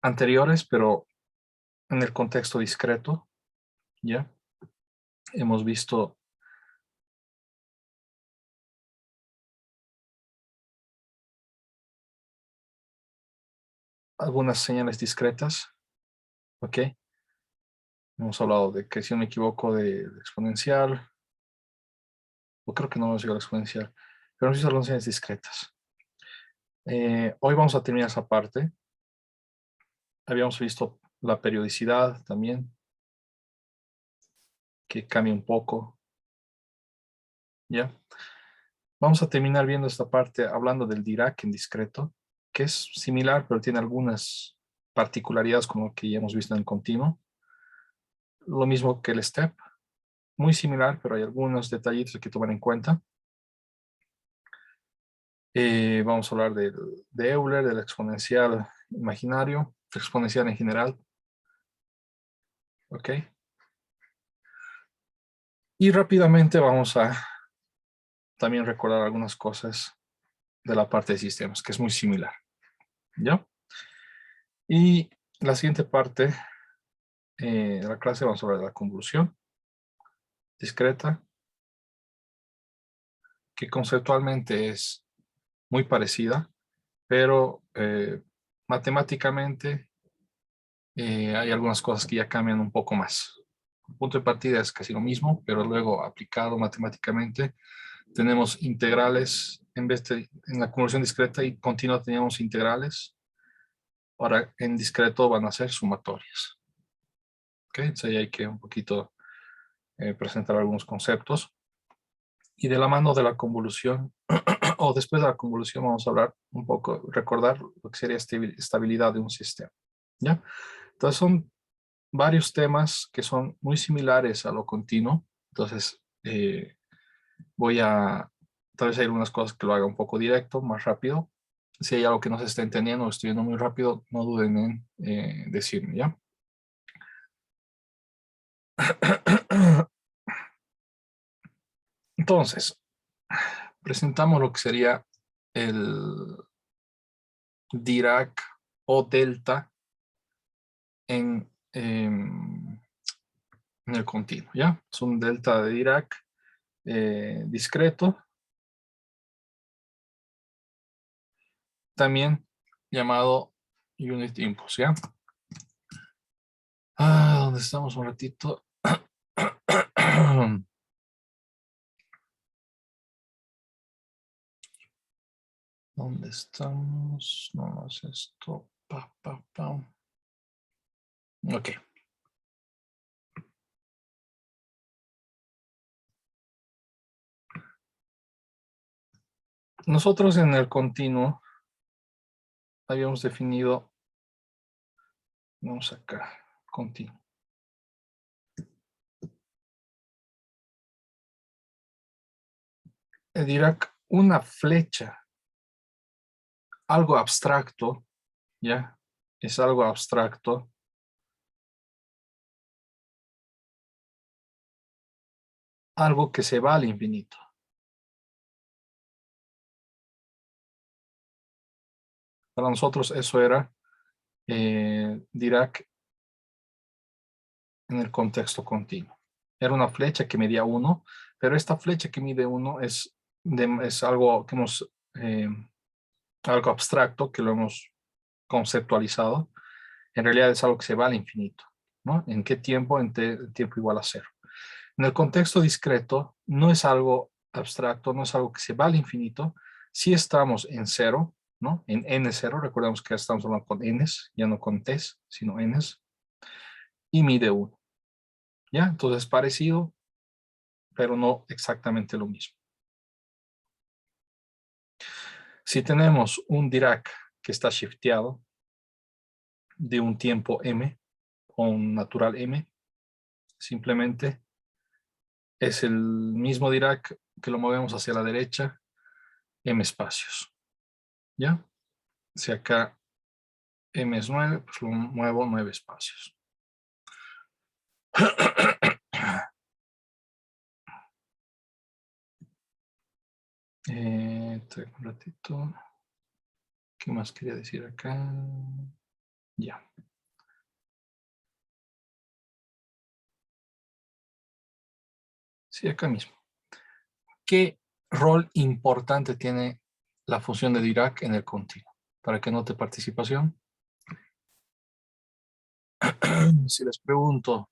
anteriores, pero en el contexto discreto, ¿ya? Hemos visto algunas señales discretas, ¿ok? Hemos hablado de que, si no me equivoco, de exponencial, o creo que no hemos llegado a exponencial, pero hemos visto algunas señales discretas. Hoy vamos a terminar esa parte. Habíamos visto la periodicidad también, que cambia un poco, ¿ya? Vamos a terminar viendo esta parte hablando del Dirac en discreto, que es similar, pero tiene algunas particularidades como lo que ya hemos visto en el continuo. Lo mismo que el step, muy similar, pero hay algunos detallitos que tomar en cuenta. Vamos a hablar de Euler, del exponencial imaginario, exponencial en general. ¿Ok? Y rápidamente vamos a también recordar algunas cosas de la parte de sistemas, que es muy similar. ¿Ya? Y la siguiente parte de la clase vamos a hablar de la convolución discreta, que conceptualmente es muy parecida, pero matemáticamente hay algunas cosas que ya cambian un poco más. El punto de partida es casi lo mismo, pero luego aplicado matemáticamente tenemos integrales, en la convolución discreta y continua teníamos integrales, ahora en discreto van a ser sumatorias. ¿Ok? Entonces ahí hay que un poquito presentar algunos conceptos. Y de la mano de la convolución, o después de la convolución, vamos a hablar un poco, recordar lo que sería estabilidad de un sistema. ¿Ya? Entonces son varios temas que son muy similares a lo continuo. Entonces voy a, tal vez hay algunas cosas que lo haga un poco directo, más rápido. Si hay algo que no se está entendiendo o estoy yendo muy rápido, no duden en decirme, ¿ya? Entonces, presentamos lo que sería el Dirac o delta en el continuo, ¿ya? Es un delta de Dirac discreto, también llamado unit impulse, ¿ya? ¿Dónde estamos un ratito? ¿Dónde estamos? No, no es esto. Ok. Nosotros en el continuo habíamos definido, vamos acá, continuo. Dirac, una flecha, algo abstracto, ¿ya? Es algo abstracto. Algo que se va al infinito. Para nosotros eso era Dirac en el contexto continuo. Era una flecha que medía 1, pero esta flecha que mide 1 es algo que algo abstracto que lo hemos conceptualizado. En realidad es algo que se va al infinito, ¿no? ¿En qué tiempo? En tiempo igual a 0. En el contexto discreto no es algo abstracto, no es algo que se va al infinito. Si estamos en 0, ¿no? En n0, recordemos que estamos hablando con n's, ya no con t's, sino n's, y mide 1. ¿Ya? Entonces parecido, pero no exactamente lo mismo. Si tenemos un Dirac que está shifteado de un tiempo m, o un natural m, simplemente es el mismo Dirac que lo movemos hacia la derecha, m espacios. ¿Ya? Si acá m es 9, pues lo muevo 9 espacios. Un ratito. ¿Qué más quería decir acá? Ya. Sí, acá mismo. ¿Qué rol importante tiene la función de Dirac en el continuo? Para que note participación. Si les pregunto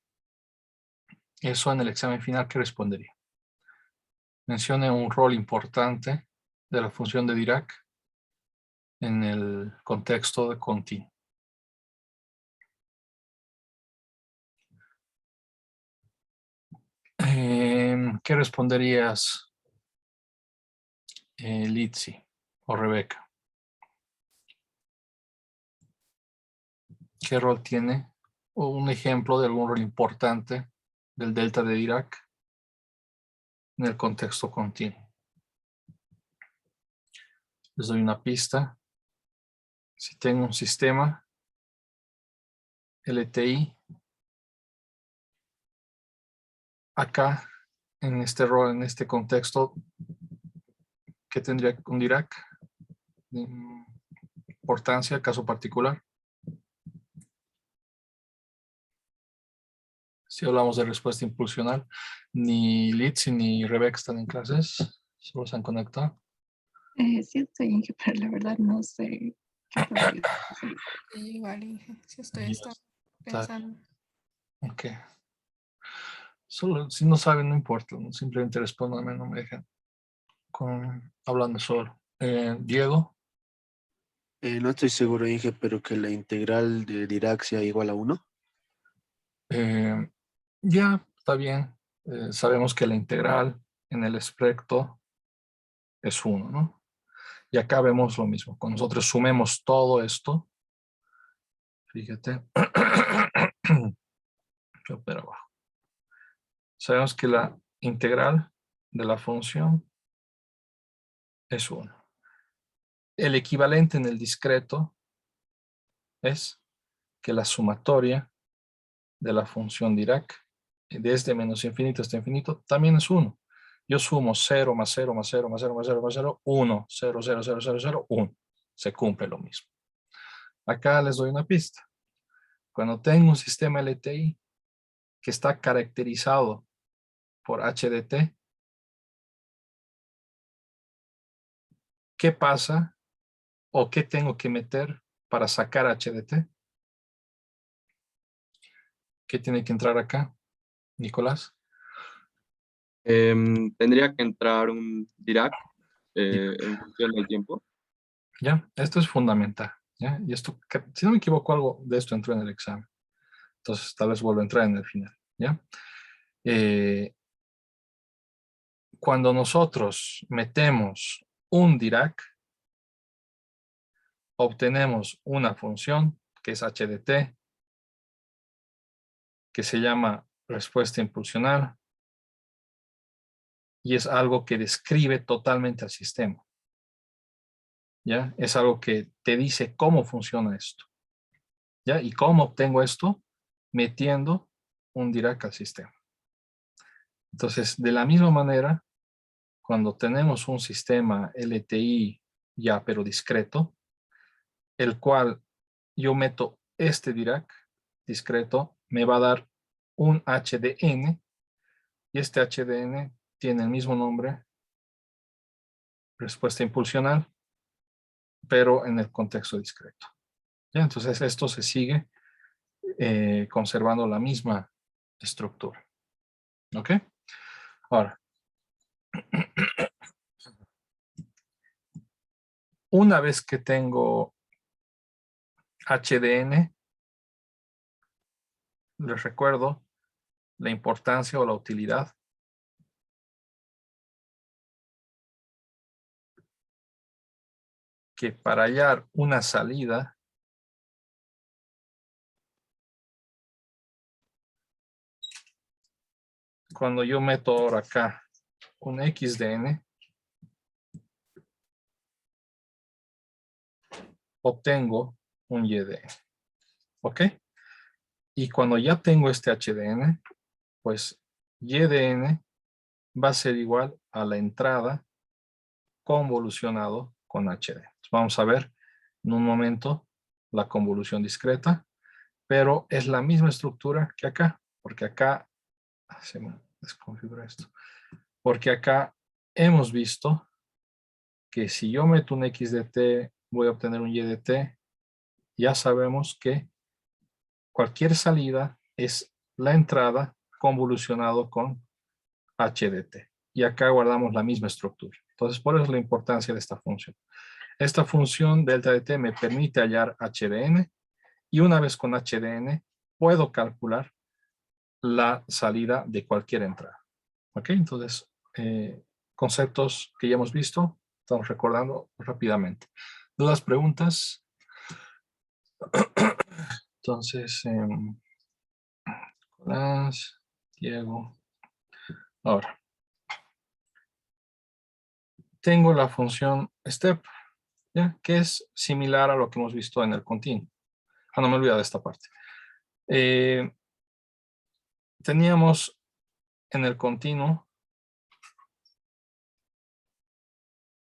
eso en el examen final, ¿qué respondería? Mencione un rol importante de la función de Dirac en el contexto de continuo. ¿Qué responderías, Litsi o Rebeca? ¿Qué rol tiene? O un ejemplo de algún rol importante del delta de Dirac en el contexto continuo. Les doy una pista. Si tengo un sistema LTI, acá, en este rol, en este contexto, ¿qué tendría un Dirac? Importancia, caso particular. Si hablamos de respuesta impulsional, ni Litsi ni Rebeca están en clases, solo se han conectado. Sí estoy, Inge, pero la verdad no sé qué podría hacer. Sí, igual, Inge, sí estoy Ya está. pensando. Ok. Solo, si no saben, no importa, ¿no? Simplemente respóndanme, no me dejen hablando solo. Diego. No estoy seguro, Inge, pero que la integral de Dirac sea igual a 1. Ya, está bien. Sabemos que la integral en el espectro es 1, ¿no? Y acá vemos lo mismo. Cuando nosotros sumemos todo esto, fíjate, pero abajo. Sabemos que la integral de la función es 1. El equivalente en el discreto es que la sumatoria de la función Dirac desde menos infinito hasta infinito también es 1. Yo sumo 0 más 0 más 0 más 0 más 0 más 0, 1, 0, 0, 0, 0, 0, 1. Se cumple lo mismo. Acá les doy una pista. Cuando tengo un sistema LTI que está caracterizado por HDT, ¿qué pasa o qué tengo que meter para sacar HDT? ¿Qué tiene que entrar acá, Nicolás? Tendría que entrar un Dirac en función del tiempo. ¿Ya? Esto es fundamental. ¿Ya? Y esto, si no me equivoco, algo de esto entró en el examen. Entonces, tal vez vuelva a entrar en el final. ¿Ya? Cuando nosotros metemos un Dirac, obtenemos una función que es HDT, que se llama respuesta impulsional, y es algo que describe totalmente al sistema. ¿Ya? Es algo que te dice cómo funciona esto. ¿Ya? ¿Y cómo obtengo esto? Metiendo un Dirac al sistema. Entonces, de la misma manera, cuando tenemos un sistema LTI ya pero discreto, el cual yo meto este Dirac discreto, me va a dar un HDN, y este HDN tiene el mismo nombre, respuesta impulsional, pero en el contexto discreto. ¿Ya? Entonces esto se sigue conservando la misma estructura. ¿Ok? Ahora, una vez que tengo HDN, les recuerdo la importancia o la utilidad que para hallar una salida cuando yo meto ahora acá un XDN, obtengo un YDN. ¿Ok? Y cuando ya tengo este HDN, pues YDN va a ser igual a la entrada convolucionado con HD. Entonces, vamos a ver en un momento la convolución discreta, pero es la misma estructura que acá, porque acá, se me desconfigura esto, porque acá hemos visto que si yo meto un x de t, voy a obtener un y de t. Ya sabemos que cualquier salida es la entrada convolucionado con h de t. Y acá guardamos la misma estructura. Entonces, por eso es la importancia de esta función. Esta función delta de t me permite hallar h de n, y una vez con h de n, puedo calcular la salida de cualquier entrada. ¿Ok? Entonces, conceptos que ya hemos visto, estamos recordando rápidamente. ¿Dudas, preguntas? Entonces, Nicolás, Diego. Ahora, tengo la función step, ¿ya? Que es similar a lo que hemos visto en el continuo. No me olvido de esta parte. Teníamos en el continuo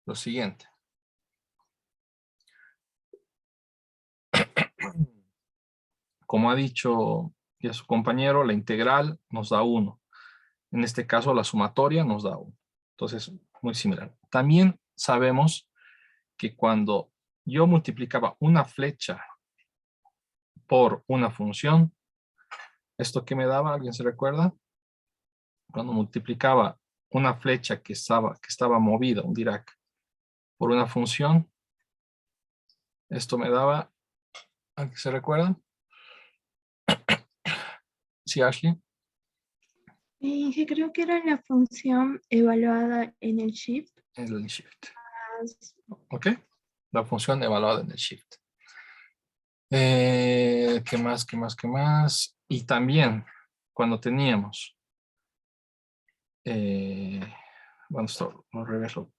lo siguiente. Como ha dicho ya su compañero, la integral nos da 1. En este caso, la sumatoria nos da 1. Entonces, muy similar. También sabemos que cuando yo multiplicaba una flecha por una función, ¿esto qué me daba? ¿Alguien se recuerda? Cuando multiplicaba una flecha que estaba movida, un Dirac, por una función, esto me daba, ¿alguien se recuerda? Sí, Ashley. Que creo que era la función evaluada en el shift. Es el shift. ¿Ok? La función evaluada en el shift. ¿Qué más? ¿Qué más? ¿Qué más? Y también cuando teníamos, bueno, esto lo regreso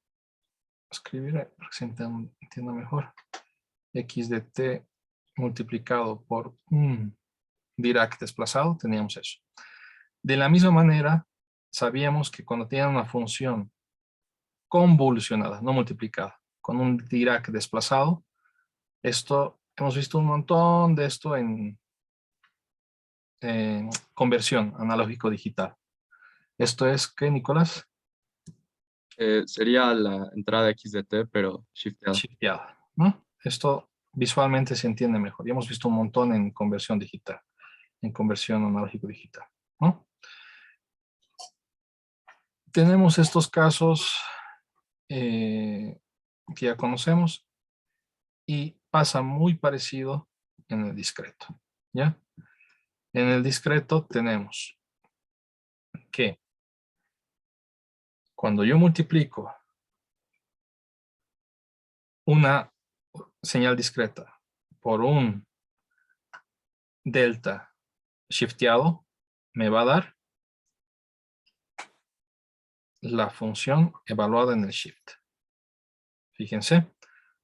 a escribir para que se entienda mejor. X de t multiplicado por un Dirac desplazado, teníamos eso. De la misma manera, sabíamos que cuando tenían una función convolucionada, no multiplicada, con un Dirac desplazado, esto, hemos visto un montón de esto en conversión analógico-digital. ¿Esto es qué, Nicolás? Sería la entrada x de t, pero shifteada. Shifteada, ¿no? Esto visualmente se entiende mejor. Ya hemos visto un montón en conversión digital, en conversión analógico-digital, ¿no? Tenemos estos casos que ya conocemos y pasa muy parecido en el discreto, ¿ya? En el discreto tenemos que cuando yo multiplico una señal discreta por un delta shifteado, me va a dar la función evaluada en el shift. Fíjense,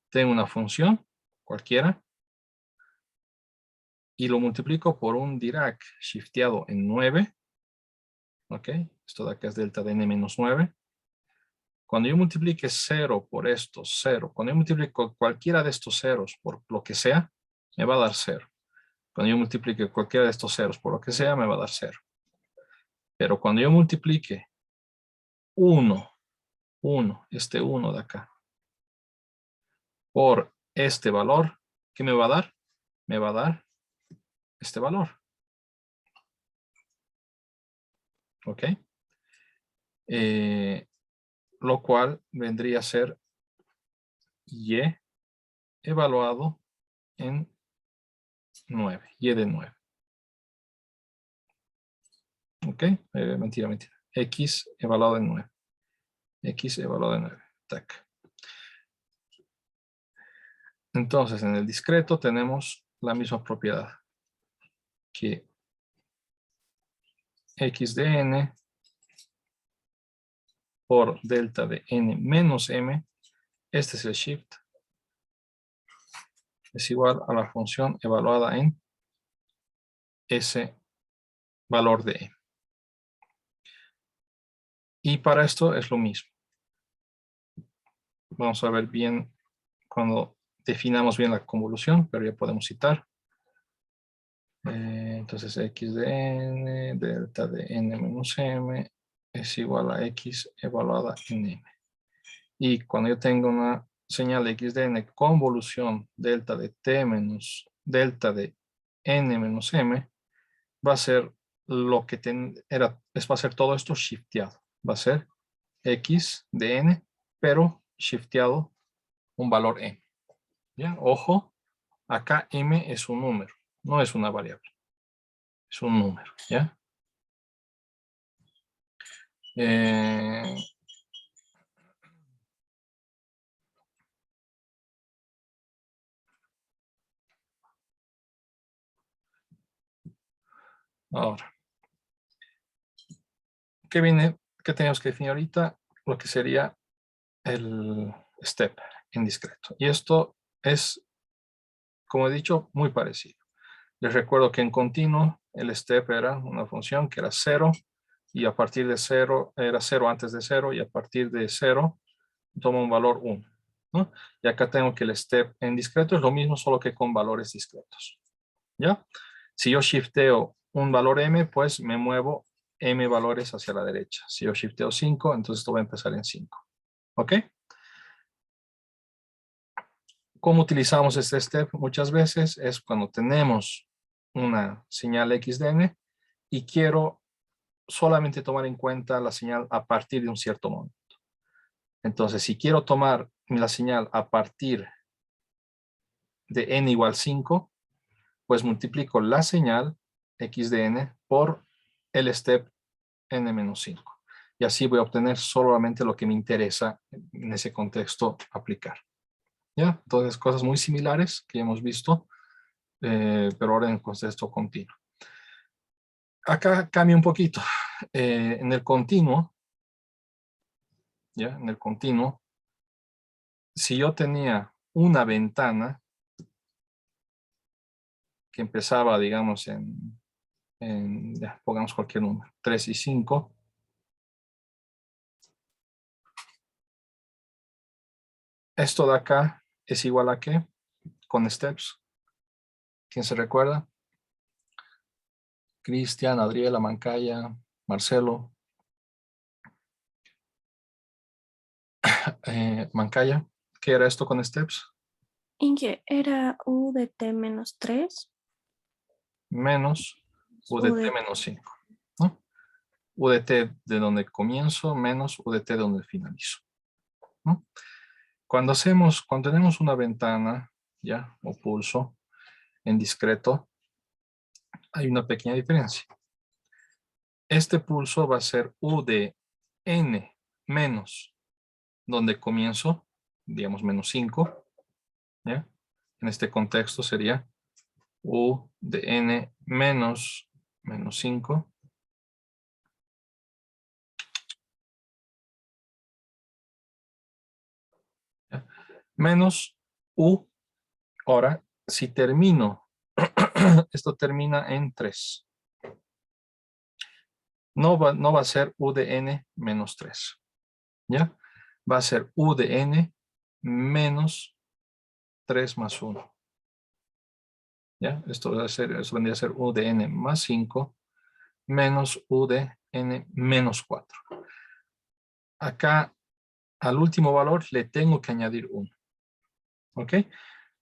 tengo una función cualquiera y lo multiplico por un Dirac shifteado en 9. ¿Ok? Esto de acá es delta de n menos 9. Cuando yo multiplique 0 por esto, 0. Cuando yo multiplico cualquiera de estos ceros por lo que sea, me va a dar 0. Cuando yo multiplique cualquiera de estos ceros por lo que sea, me va a dar 0. Pero cuando yo multiplique 1, este 1 de acá, por este valor, ¿qué me va a dar? Me va a dar este valor. ¿Ok? Lo cual vendría a ser y evaluado en 9, y de 9. ¿Ok? Mentira. X evaluado en 9. X evaluado en 9. Tac. Entonces, en el discreto tenemos la misma propiedad que X de n por delta de n menos m, este es el shift, es igual a la función evaluada en ese valor de e. Y para esto es lo mismo. Vamos a ver bien cuando definamos bien la convolución, pero ya podemos citar. Entonces x de n, delta de n menos m, es igual a x evaluada en m. Y cuando yo tengo una señal x de n convolución delta de t menos delta de n menos m, va a ser lo que va a ser todo esto shifteado. Va a ser x de n, pero shifteado un valor m. ¿Ya? Ojo, acá m es un número, no es una variable. Es un número, ¿ya? Ahora, ¿qué tenemos que definir ahorita? Lo que sería el step en discreto. Y esto es, como he dicho, muy parecido. Les recuerdo que en continuo el step era una función que era 0 y a partir de 0 era 0 antes de 0 y a partir de 0 toma un valor 1, ¿no? Y acá tengo que el step en discreto es lo mismo, solo que con valores discretos, ¿ya? Si yo shifteo un valor m, pues me muevo m valores hacia la derecha. Si yo shifteo 5, entonces esto va a empezar en 5, ¿ok? ¿Cómo utilizamos este step? Muchas veces es cuando tenemos una señal x de n y quiero solamente tomar en cuenta la señal a partir de un cierto momento. Entonces, si quiero tomar la señal a partir de n igual 5, pues multiplico la señal x de n por el step n menos 5. Y así voy a obtener solamente lo que me interesa en ese contexto aplicar. ¿Ya? Entonces, cosas muy similares que hemos visto, pero ahora en contexto continuo. Acá cambia un poquito. En el continuo, ¿ya? En el continuo, si yo tenía una ventana que empezaba, digamos, ya, pongamos cualquier número, 3 y 5, esto de acá es igual a ¿qué? Con steps. ¿Quién se recuerda? Cristian, Adriela, Mancaya, Marcelo. Mancaya, ¿qué era esto con steps? Inge, ¿era U de T menos 3? Menos U de T menos 5, ¿no? U de T de donde comienzo menos U de T de donde finalizo, ¿no? Cuando tenemos una ventana, ya, o pulso en discreto, hay una pequeña diferencia. Este pulso va a ser U de N menos donde comienzo, digamos menos 5, ¿ya? En este contexto sería U de N menos 5. ¿Ya? Menos U. Ahora, si termino, esto termina en 3. No va a ser U de N menos 3. ¿Ya? Va a ser U de N menos 3 más 1. ¿Ya? Eso vendría a ser U de N más 5 menos U de N menos 4. Acá, al último valor, le tengo que añadir 1. ¿Ok?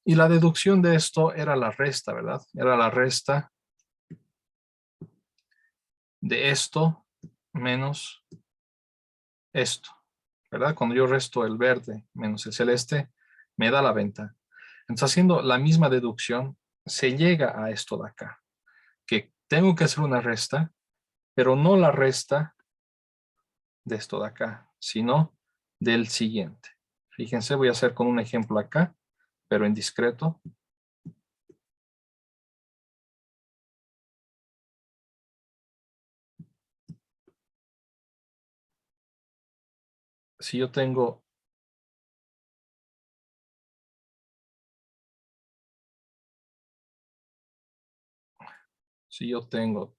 Y la deducción de esto era la resta, ¿verdad? Era la resta de esto menos esto, ¿verdad? Cuando yo resto el verde menos el celeste, me da la ventana. Entonces, haciendo la misma deducción, se llega a esto de acá, que tengo que hacer una resta, pero no la resta de esto de acá, sino del siguiente. Fíjense, voy a hacer con un ejemplo acá, pero en discreto. Si yo tengo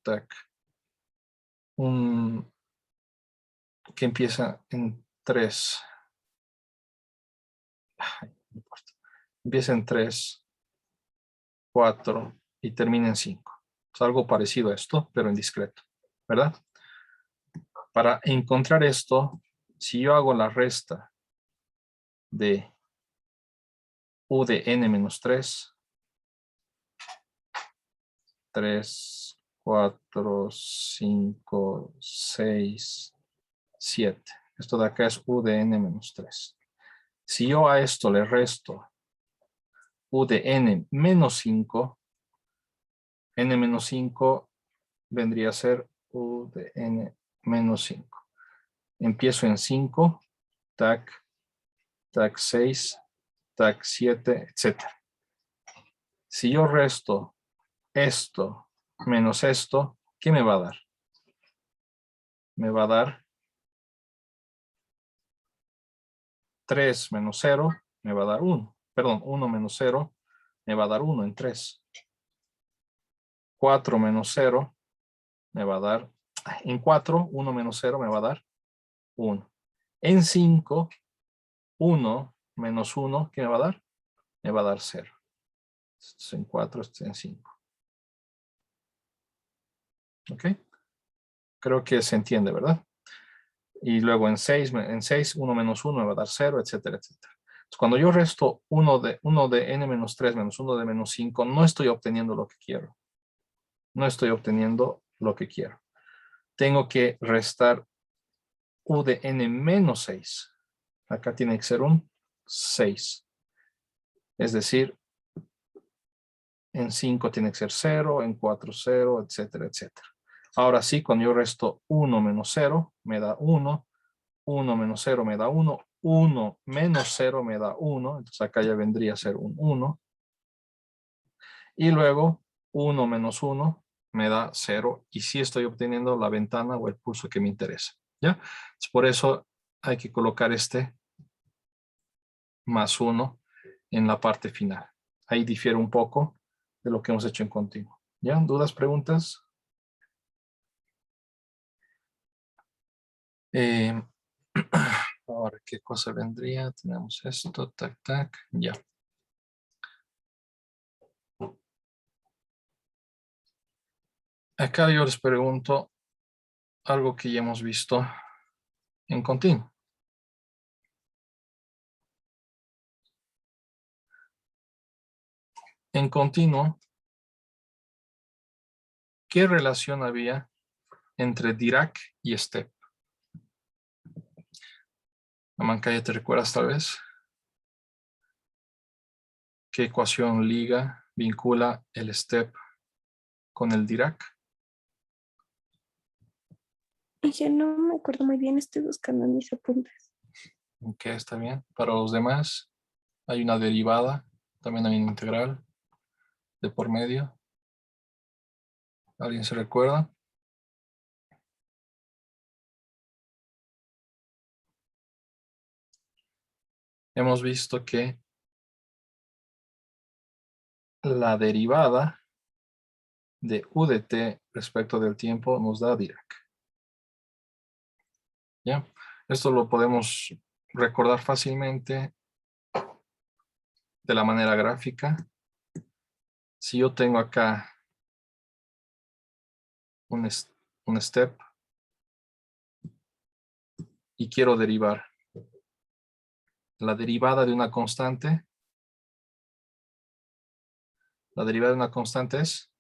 tac, un que empieza en 3. No importa. empieza en 3, 4 y termina en 5. Es algo parecido a esto, pero en discreto, ¿verdad? Para encontrar esto, si yo hago la resta de u de n menos 3, 3, 4, 5, 6, 7. Esto de acá es u de n menos 3. Si yo a esto le resto u de n menos 5, n menos 5 vendría a ser u de n menos 5. Empiezo en 5, tac, tac 6, tac 7, etc. Si yo resto esto menos esto, ¿qué me va a dar? Me va a dar 3 menos 0, me va a dar 1. Perdón, 1 menos 0, me va a dar 1 en 3. 4 menos 0, me va a dar, en 4, 1 menos 0 me va a dar 1. En 5, 1 menos 1, ¿qué me va a dar? Me va a dar 0. Esto es en 4, esto es en 5. ¿Ok? Creo que se entiende, ¿verdad? Y luego en 6, 1 menos 1 me va a dar 0, etcétera, etcétera. Entonces, cuando yo resto 1 de n menos 3 menos 1 de menos 5, no estoy obteniendo lo que quiero. No estoy obteniendo lo que quiero. Tengo que restar u de n menos 6. Acá tiene que ser un 6. Es decir, en 5 tiene que ser 0, en 4 0, etcétera, etcétera. Ahora sí, cuando yo resto 1 menos 0, me da 1. 1 menos 0 me da 1. 1 menos 0 me da 1. Entonces acá ya vendría a ser un 1. Y luego 1 menos 1 me da 0. Y sí estoy obteniendo la ventana o el pulso que me interesa. ¿Ya? Entonces, por eso hay que colocar este más 1 en la parte final. Ahí difiere un poco de lo que hemos hecho en continuo. ¿Ya? ¿Dudas, preguntas? Ahora, ¿qué cosa vendría? Tenemos esto, tac, tac, ya. Acá yo les pregunto algo que ya hemos visto en continuo. En continuo, ¿qué relación había entre Dirac y step? Amancaya, ¿te recuerdas tal vez? ¿Qué ecuación liga, vincula el step con el Dirac? Ya no me acuerdo muy bien, estoy buscando en mis apuntes. Ok, está bien. Para los demás, hay una derivada, también hay una integral de por medio. ¿Alguien se recuerda? Hemos visto que la derivada de u de t respecto del tiempo nos da Dirac. ¿Ya? Esto lo podemos recordar fácilmente de la manera gráfica. Si yo tengo acá un step y quiero derivar la derivada de una constante, la derivada de una constante es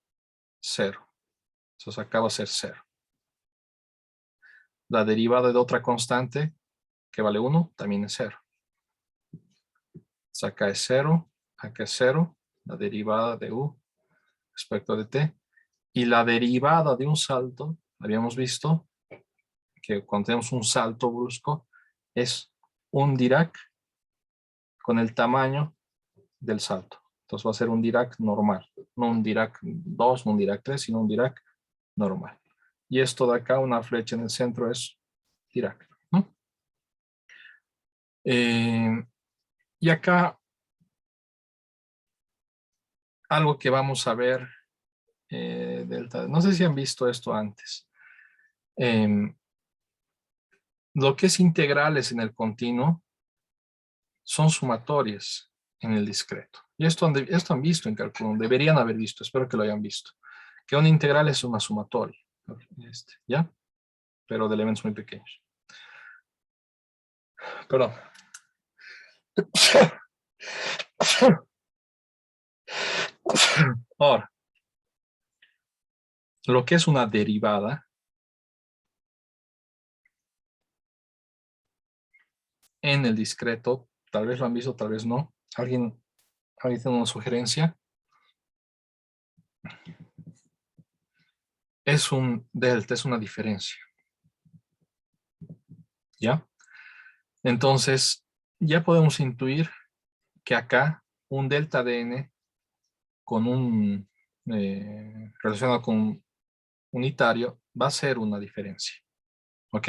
0. Entonces acá va a ser 0. La derivada de otra constante, que vale 1, también es 0. Entonces acá es 0, acá es 0, la derivada de u respecto de t. Y la derivada de un salto, habíamos visto que cuando tenemos un salto brusco, es un Dirac con el tamaño del salto. Entonces va a ser un Dirac normal, no un Dirac 2, no un Dirac 3, sino un Dirac normal. Y esto de acá, una flecha en el centro, es Dirac, ¿no? Y acá, algo que vamos a ver, delta. No sé si han visto esto antes. Lo que es integrales en el continuo son sumatorias. en el discreto. Y esto han visto en cálculo, deberían haber visto, espero que lo hayan visto, que una integral es una sumatoria, ¿ya? Pero de elementos muy pequeños. Perdón. Ahora, lo que es una derivada en el discreto, tal vez lo han visto, tal vez no. ¿Alguien tiene una sugerencia? Es un delta, es una diferencia. ¿Ya? Entonces, ya podemos intuir que acá un delta de n con un relacionado con un unitario va a ser una diferencia. ¿Ok?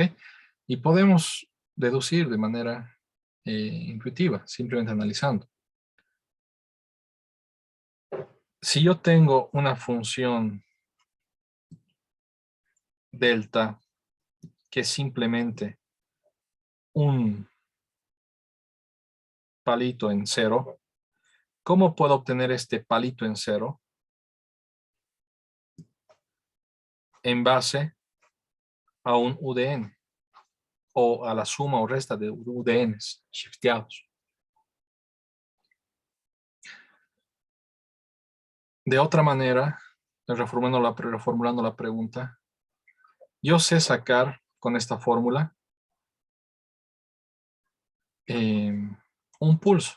Y podemos deducir de manera intuitiva, simplemente analizando. Si yo tengo una función delta que es simplemente un palito en cero, ¿cómo puedo obtener este palito en cero? En base a un UDN o a la suma o resta de UDNs shifteados. De otra manera, reformulando la pregunta, yo sé sacar con esta fórmula un pulso.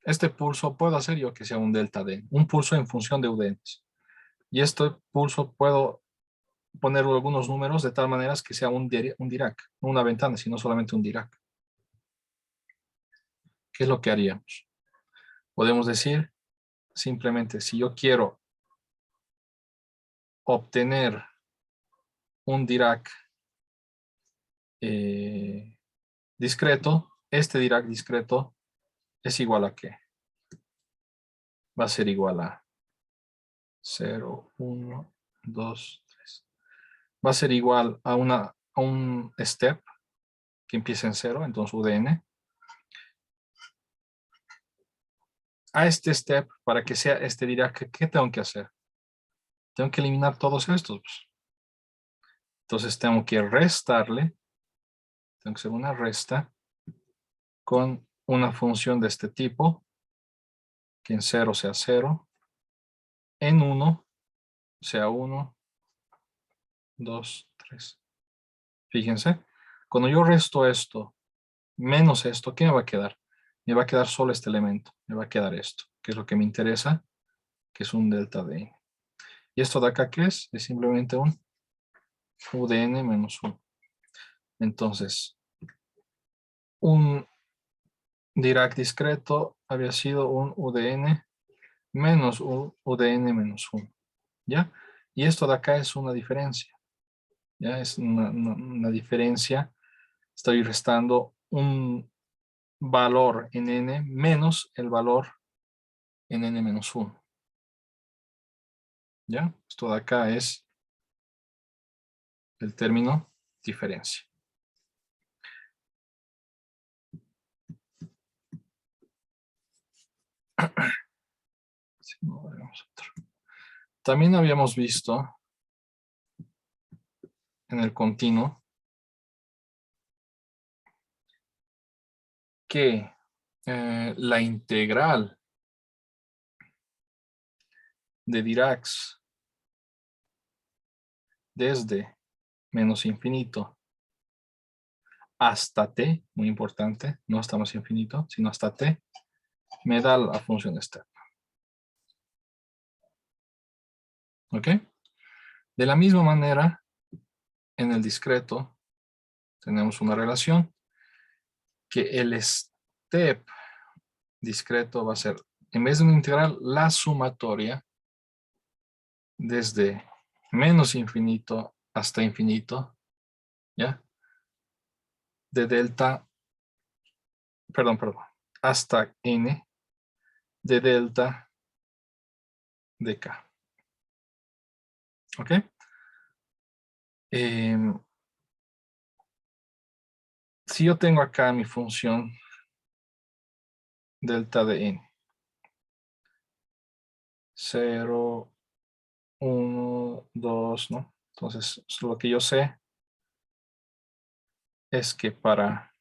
Este pulso puedo hacer yo que sea un delta D, un pulso en función de UDNs. Y este pulso puedo poner algunos números de tal manera que sea un Dirac, no una ventana, sino solamente un Dirac. ¿Qué es lo que haríamos? Podemos decir simplemente, si yo quiero obtener un Dirac discreto, este Dirac discreto es igual a ¿qué? Va a ser igual a 0, 1, 2, 3. Va a ser igual a un step que empieza en 0, entonces UDN. A este step, para que sea este Dirac, ¿qué tengo que hacer? Tengo que eliminar todos estos. Entonces tengo que restarle, tengo que hacer una resta con una función de este tipo, que en 0 sea 0, en 1 sea 1, 2, 3. Fíjense, cuando yo resto esto menos esto, ¿qué me va a quedar? Me va a quedar solo este elemento, me va a quedar esto, que es lo que me interesa, que es un delta de n. ¿Y esto de acá qué es? Es simplemente un UDN menos 1. Entonces, un Dirac discreto había sido un UDN menos un UDN menos 1. ¿Ya? Y esto de acá es una diferencia. ¿Ya? Es una diferencia. Estoy restando un valor en n menos el valor en n menos 1. ¿Ya? Esto de acá es el término diferencia. Sí, no, veremos otro. También habíamos visto en el continuo que la integral de Diracs desde menos infinito hasta t, muy importante, no hasta más infinito, sino hasta t, me da la función externa. ¿Ok? De la misma manera, en el discreto tenemos una relación que el step discreto va a ser, en vez de una integral, la sumatoria desde menos infinito hasta infinito, ¿ya? De delta, perdón, hasta n de delta de k. ¿Ok? Si yo tengo acá mi función delta de n. 0, 1, 2, ¿no? Entonces, lo que yo sé es que para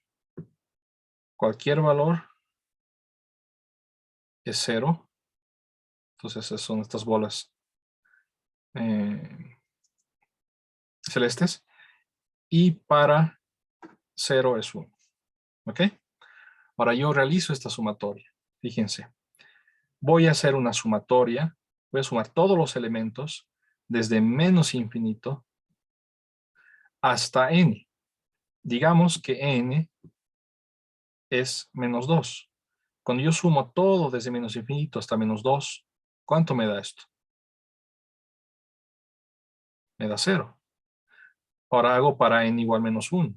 cualquier valor es 0. Entonces, esas son estas bolas celestes. Y para 0 es 1. ¿Ok? Ahora yo realizo esta sumatoria. Fíjense. Voy a hacer una sumatoria. Voy a sumar todos los elementos desde menos infinito hasta n. Digamos que n es menos 2. Cuando yo sumo todo desde menos infinito hasta menos 2, ¿cuánto me da esto? Me da 0. Ahora hago para n igual menos 1.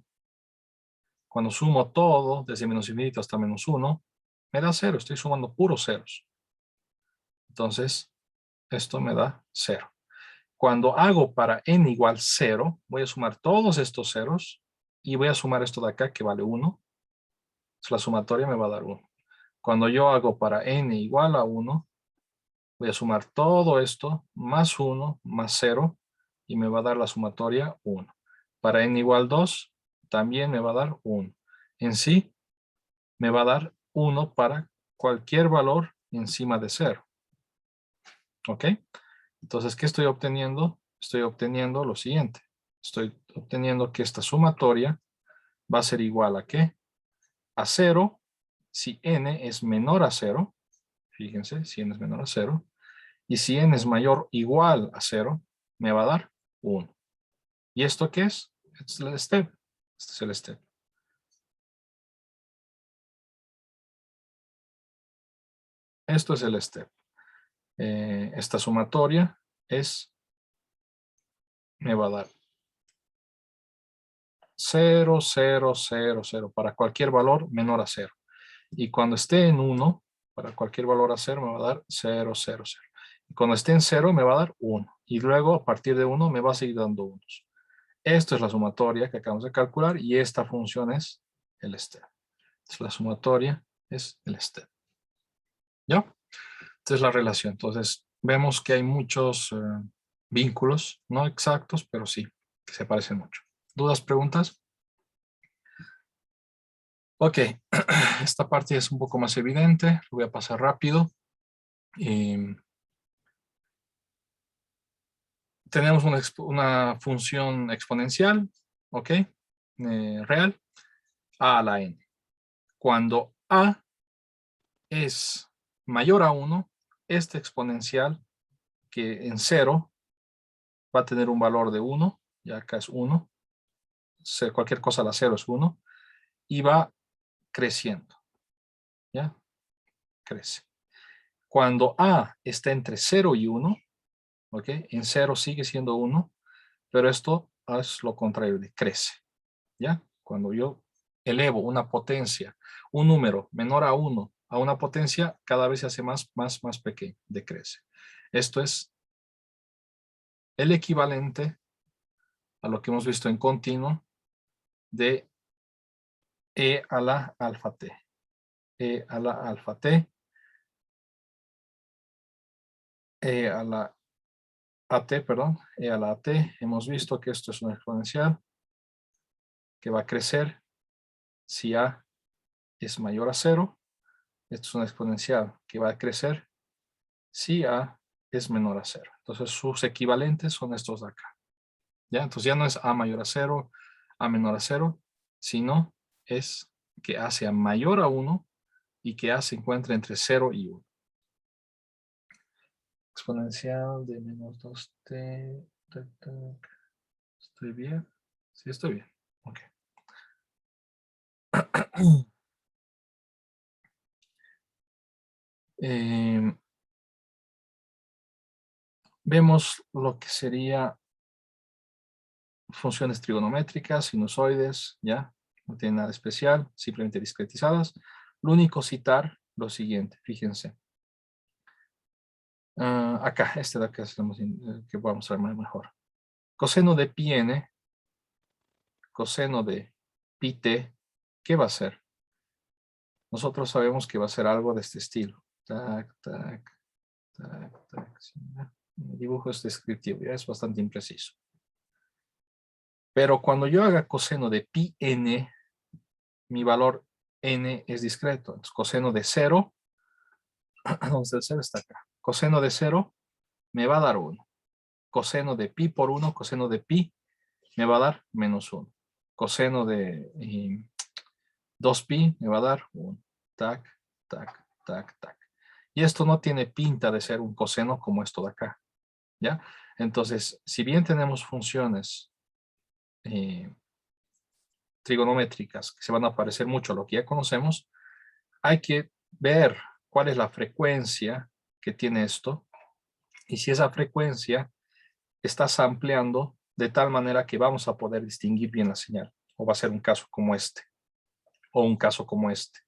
Cuando sumo todo desde menos infinito hasta menos 1, me da 0. Estoy sumando puros ceros. Entonces, esto me da 0. Cuando hago para n igual 0, voy a sumar todos estos ceros y voy a sumar esto de acá que vale 1. Entonces, la sumatoria me va a dar 1. Cuando yo hago para n igual a 1, voy a sumar todo esto más 1 más 0 y me va a dar la sumatoria 1. Para n igual 2, también me va a dar 1. En sí, me va a dar 1 para cualquier valor encima de 0. ¿Ok? Entonces, ¿qué estoy obteniendo? Estoy obteniendo lo siguiente. Estoy obteniendo que esta sumatoria va a ser igual a ¿qué? A 0 si n es menor a 0. Fíjense, si n es menor a 0. Y si n es mayor o igual a 0, me va a dar 1. ¿Y esto qué es? Este es el step. Este es el step. Esto es el step. Esta sumatoria me va a dar 0, 0, 0, 0 para cualquier valor menor a 0. Y cuando esté en 1, para cualquier valor a 0 me va a dar 0, 0, 0. Y cuando esté en 0 me va a dar 1. Y luego a partir de 1 me va a seguir dando 1. Esto es la sumatoria que acabamos de calcular y esta función es el step. Entonces, la sumatoria es el step. ¿Ya? Esta es la relación. Entonces, vemos que hay muchos vínculos, no exactos, pero sí, que se parecen mucho. ¿Dudas, preguntas? Ok, esta parte es un poco más evidente. Lo voy a pasar rápido. Tenemos una función exponencial, ¿ok? Real, a la n. Cuando a es mayor a 1, este exponencial que en 0 va a tener un valor de 1, ya acá es 1, cualquier cosa a la 0 es 1, y va creciendo, ¿ya? Crece. Cuando a está entre 0 y 1, ¿ok? En 0 sigue siendo 1, pero esto es lo contrario, crece, ¿ya? Cuando yo elevo una potencia, un número menor a 1 a una potencia, cada vez se hace más pequeño, decrece. Esto es el equivalente a lo que hemos visto en continuo de e a la alfa t. E a la alfa t. E a la at, perdón. E a la at. Hemos visto que esto es una exponencial que va a crecer si a es mayor a 0. Esto es una exponencial que va a crecer si a es menor a 0. Entonces sus equivalentes son estos de acá. ¿Ya? Entonces ya no es a mayor a 0, a menor a 0, sino es que a sea mayor a 1 y que a se encuentre entre 0 y 1. Exponencial de menos 2t. ¿Estoy bien? Sí, estoy bien. Ok. Vemos lo que sería funciones trigonométricas, sinusoides, ¿ya? No tiene nada especial, simplemente discretizadas. Lo único citar lo siguiente, fíjense. Acá, este de acá es que vamos a ver mejor. Coseno de pi n, coseno de pi t, ¿qué va a ser? nosotros sabemos que va a ser algo de este estilo. Tac, tac, tac, tac. Sí, ¿no? El dibujo es descriptivo, ya es bastante impreciso. Pero cuando yo haga coseno de pi n, mi valor n es discreto. Entonces, coseno de 0, el 0 está acá. Coseno de 0 me va a dar 1. Coseno de pi por 1, coseno de pi me va a dar menos 1. Coseno de 2pi me va a dar 1. Tac, tac, tac, tac. Y esto no tiene pinta de ser un coseno como esto de acá. ¿Ya? Entonces, si bien tenemos funciones trigonométricas que se van a parecer mucho a lo que ya conocemos, hay que ver cuál es la frecuencia que tiene esto y si esa frecuencia está sampleando de tal manera que vamos a poder distinguir bien la señal, o va a ser un caso como este o un caso como este.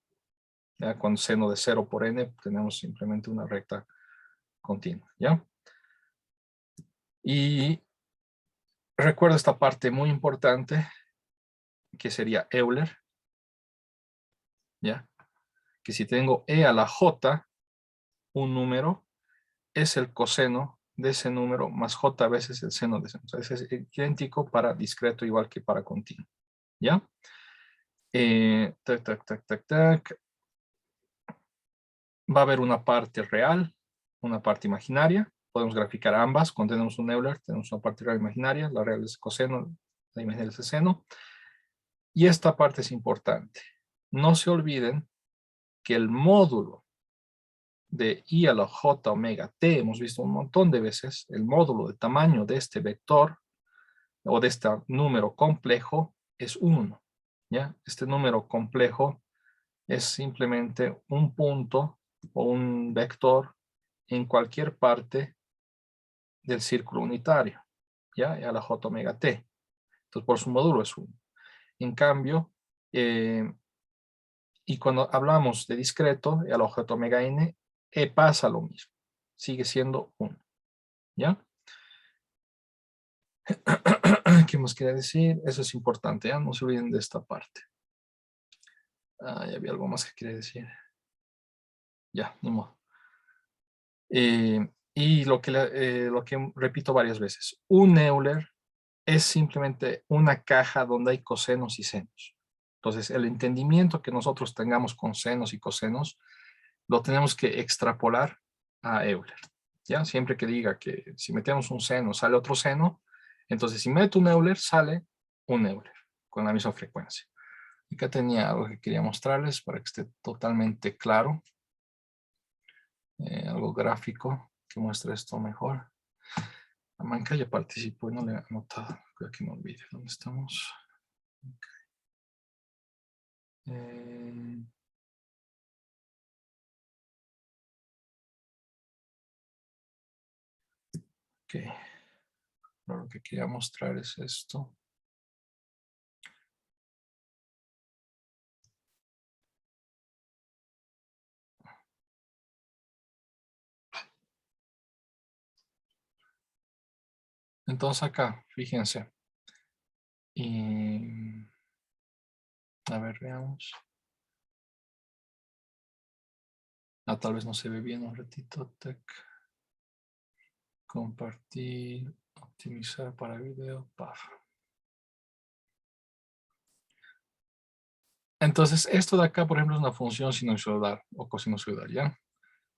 ¿Ya? Con seno de 0 por n tenemos simplemente una recta continua. ¿Ya? Y recuerda esta parte muy importante que sería Euler. ¿Ya? Que si tengo e a la j, un número, es el coseno de ese número más j veces el seno de ese número. O sea, es idéntico para discreto igual que para continuo. ¿Ya? Tac, tac, tac, tac, tac. Va a haber una parte real, una parte imaginaria. Podemos graficar ambas. Cuando tenemos un Euler, tenemos una parte real imaginaria. La real es coseno, la imaginaria es el seno. Y esta parte es importante. No se olviden que el módulo de i a la j omega t, hemos visto un montón de veces, el módulo de tamaño de este vector o de este número complejo es 1. ¿Ya? Este número complejo es simplemente un punto o un vector en cualquier parte del círculo unitario, ¿ya? A la j omega t. Entonces, por su módulo es 1. En cambio, y cuando hablamos de discreto, a la j omega n, pasa lo mismo. Sigue siendo 1, ¿ya? ¿Qué más quería decir? Eso es importante, ¿ya? No se olviden de esta parte. Ya había algo más que quería decir. Ya, ni modo. Y lo que repito varias veces, un Euler es simplemente una caja donde hay cosenos y senos. Entonces, el entendimiento que nosotros tengamos con senos y cosenos, lo tenemos que extrapolar a Euler. ¿Ya? Siempre que diga que si metemos un seno sale otro seno, entonces si meto un Euler sale un Euler con la misma frecuencia. Acá tenía algo que quería mostrarles para que esté totalmente claro. Algo gráfico que muestre esto mejor. Amanca ya participó y no le he anotado. Creo que me olvide. ¿Dónde estamos? Okay. Ok. Lo que quería mostrar es esto. Entonces acá, fíjense. Y a ver, veamos. Tal vez no se ve bien un ratito. Tech. Compartir, optimizar para video. Paf. Entonces, esto de acá, por ejemplo, es una función sinusoidal o cosinusoidal, ¿ya?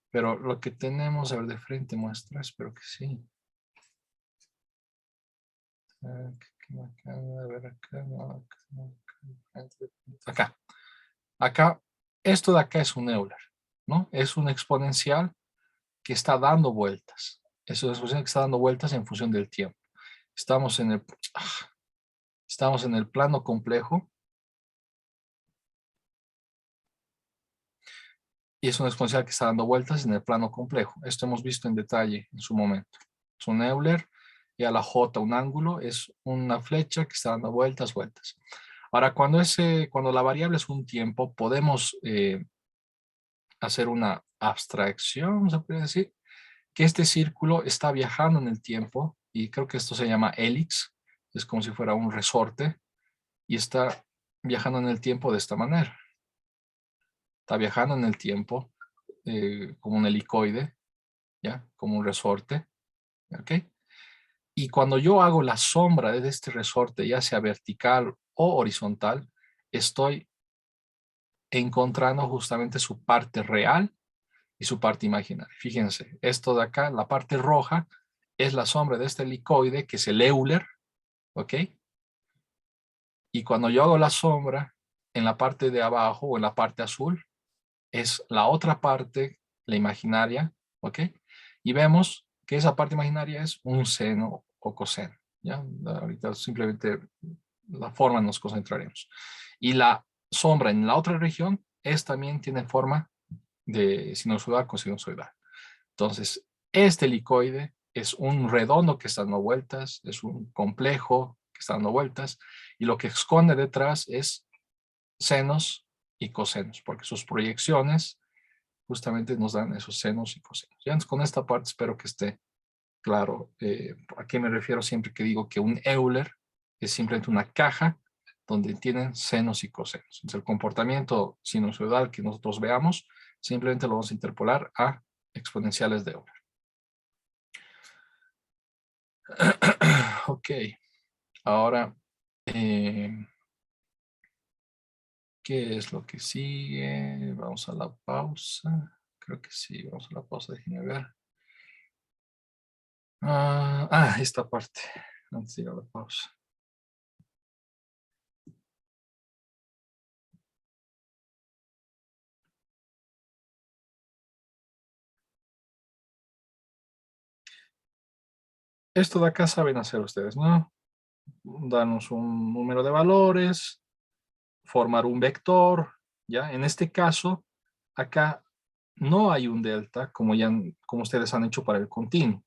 Pero lo que tenemos, a ver, de frente muestra, espero que sí. A ver, acá. Acá, esto de acá es un Euler, ¿no? Es un exponencial que está dando vueltas. Es una exponencial que está dando vueltas en función del tiempo. Estamos en el plano complejo. Y es un exponencial que está dando vueltas en el plano complejo. Esto hemos visto en detalle en su momento. Es un Euler y a la J un ángulo es una flecha que está dando vueltas. Ahora, cuando la variable es un tiempo, podemos hacer una abstracción, se puede decir, que este círculo está viajando en el tiempo y creo que esto se llama hélix. Es como si fuera un resorte y está viajando en el tiempo de esta manera. está viajando en el tiempo como un helicoide, ¿ya? Como un resorte, ¿ok? Y cuando yo hago la sombra de este resorte, ya sea vertical o horizontal, estoy encontrando justamente su parte real y su parte imaginaria. Fíjense, esto de acá, la parte roja, es la sombra de este helicoide, que es el Euler, ¿ok? Y cuando yo hago la sombra, en la parte de abajo o en la parte azul, es la otra parte, la imaginaria, ¿ok? Y vemos que esa parte imaginaria es un seno o coseno, ¿ya? Ahorita simplemente la forma nos concentraremos. Y la sombra en la otra región también tiene forma de sinusoidal, cosinusoidal. Entonces, este helicoide es un redondo que está dando vueltas, es un complejo que está dando vueltas, y lo que esconde detrás es senos y cosenos, porque sus proyecciones justamente nos dan esos senos y cosenos. Ya con esta parte espero que esté claro a qué me refiero siempre que digo que un Euler es simplemente una caja donde tienen senos y cosenos. Entonces el comportamiento sinusoidal que nosotros veamos simplemente lo vamos a interpolar a exponenciales de Euler. Ok, ahora, ¿qué es lo que sigue? Vamos a la pausa. Creo que sí, vamos a la pausa, déjenme ver. Esta parte, antes de ir a la pausa. Esto de acá saben hacer ustedes, ¿no? Darnos un número de valores, formar un vector, ¿ya? En este caso, acá no hay un delta, como ustedes han hecho para el continuo.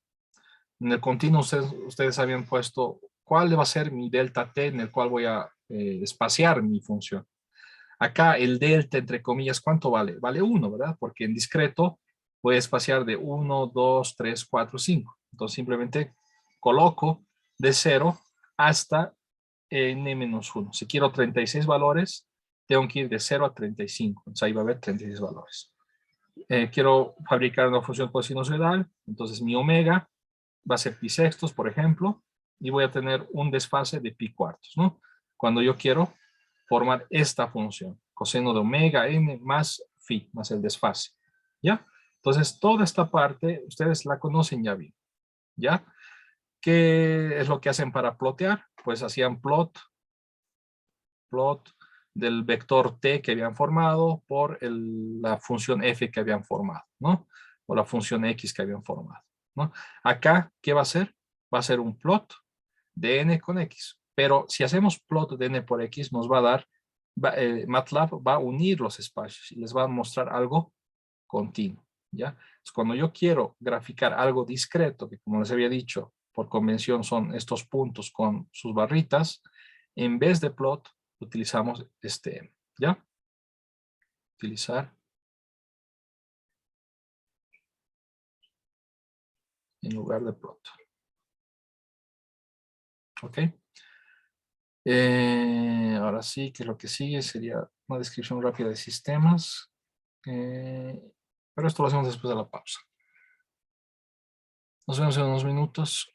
En el continuo ustedes habían puesto cuál va a ser mi delta t en el cual voy a espaciar mi función. Acá el delta, entre comillas, ¿cuánto vale? Vale 1, ¿verdad? Porque en discreto voy a espaciar de 1, 2, 3, 4, 5. Entonces simplemente coloco de 0 hasta n-1. Si quiero 36 valores, tengo que ir de 0 a 35. Entonces ahí va a haber 36 valores. Quiero fabricar una función cosinusoidal, entonces mi omega va a ser pi sextos, por ejemplo, y voy a tener un desfase de pi cuartos, ¿no? Cuando yo quiero formar esta función, coseno de omega n más phi, más el desfase, ¿ya? Entonces, toda esta parte, ustedes la conocen ya bien, ¿ya? ¿Qué es lo que hacen para plotear? Pues hacían plot del vector t que habían formado por la función f que habían formado, ¿no? O la función x que habían formado, ¿no? Acá, ¿qué va a ser? Va a ser un plot de n con x. Pero si hacemos plot de n por x, nos va a dar, MATLAB va a unir los espacios y les va a mostrar algo continuo, ¿ya? Entonces, cuando yo quiero graficar algo discreto, que como les había dicho, por convención son estos puntos con sus barritas, en vez de plot, utilizamos ¿ya? Utilizar en lugar de plot. ¿Ok? Ahora sí, que lo que sigue sería una descripción rápida de sistemas. Pero esto lo hacemos después de la pausa. Nos vemos en unos minutos.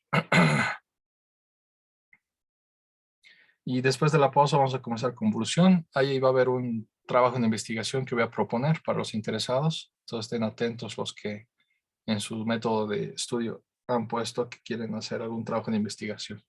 Y después de la pausa vamos a comenzar con convolución. Ahí va a haber un trabajo de investigación que voy a proponer para los interesados. Entonces estén atentos los que en su método de estudio han puesto que quieren hacer algún trabajo de investigación.